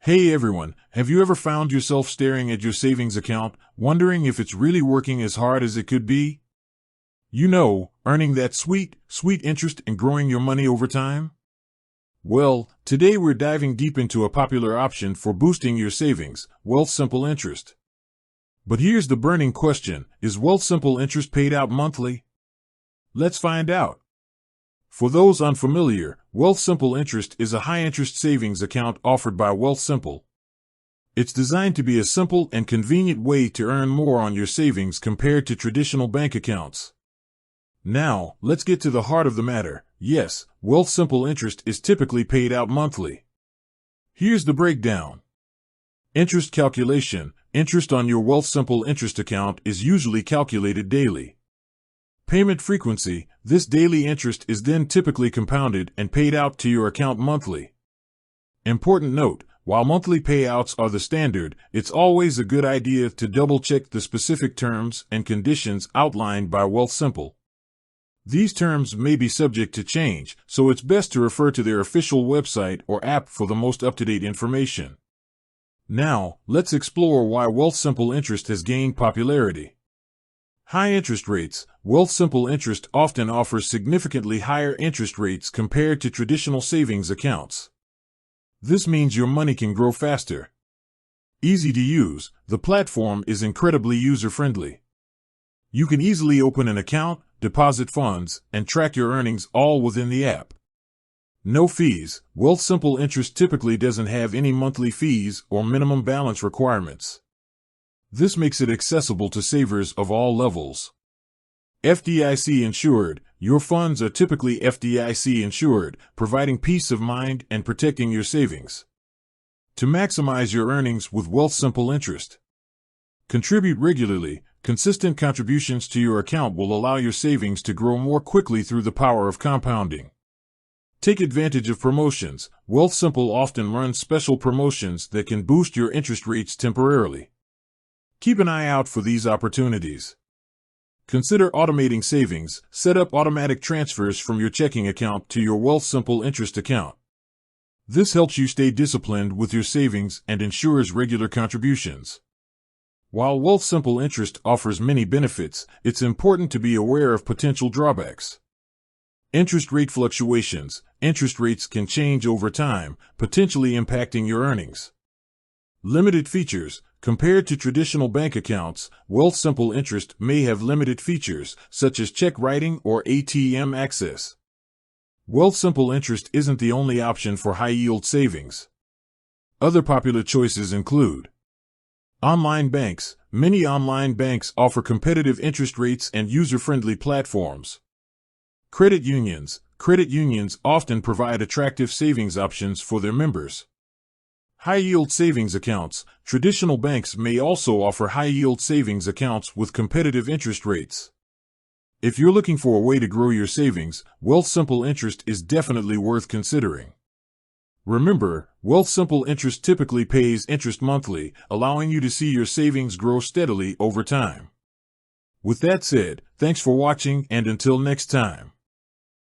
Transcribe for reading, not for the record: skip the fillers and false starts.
Hey everyone, have you ever found yourself staring at your savings account, wondering if it's really working as hard as it could be? You know, earning that sweet interest and growing your money over time? Well, today we're diving deep into a popular option for boosting your savings, Wealthsimple interest. But here's the burning question, is Wealthsimple interest paid out monthly? Let's find out. For those unfamiliar, Wealthsimple interest is a high-interest savings account offered by Wealthsimple. It's designed to be a simple and convenient way to earn more on your savings compared to traditional bank accounts. Now, let's get to the heart of the matter. Yes, Wealthsimple interest is typically paid out monthly. Here's the breakdown. Interest calculation. Interest on your Wealthsimple interest account is usually calculated daily. Payment frequency. This daily interest is then typically compounded and paid out to your account monthly. Important note, while monthly payouts are the standard, it's always a good idea to double-check the specific terms and conditions outlined by Wealthsimple. These terms may be subject to change, so it's best to refer to their official website or app for the most up-to-date information. Now, let's explore why Wealthsimple interest has gained popularity. High interest rates. Wealthsimple interest often offers significantly higher interest rates compared to traditional savings accounts. This means your money can grow faster. Easy to use, the platform is incredibly user-friendly. You can easily open an account, deposit funds, and track your earnings all within the app. No fees. Wealthsimple interest typically doesn't have any monthly fees or minimum balance requirements. This makes it accessible to savers of all levels. FDIC insured. Your funds are typically FDIC insured, providing peace of mind and protecting your savings. To maximize your earnings with Wealthsimple interest. Contribute regularly. Consistent contributions to your account will allow your savings to grow more quickly through the power of compounding. Take advantage of promotions. Wealthsimple often runs special promotions that can boost your interest rates temporarily. Keep an eye out for these opportunities. Consider automating savings. Set up automatic transfers from your checking account to your Wealthsimple interest account. This helps you stay disciplined with your savings and ensures regular contributions. While Wealthsimple interest offers many benefits, it's important to be aware of potential drawbacks. Interest rate fluctuations. Interest rates can change over time, potentially impacting your earnings. Limited features. Compared to traditional bank accounts, Wealthsimple interest may have limited features, such as check writing or ATM access. Wealthsimple interest isn't the only option for high-yield savings. Other popular choices include online banks. Many online banks offer competitive interest rates and user-friendly platforms. Credit unions. Credit unions often provide attractive savings options for their members. High-yield savings accounts. Traditional banks may also offer high-yield savings accounts with competitive interest rates. If you're looking for a way to grow your savings, Wealthsimple interest is definitely worth considering. Remember, Wealthsimple interest typically pays interest monthly, allowing you to see your savings grow steadily over time. With that said, thanks for watching and until next time.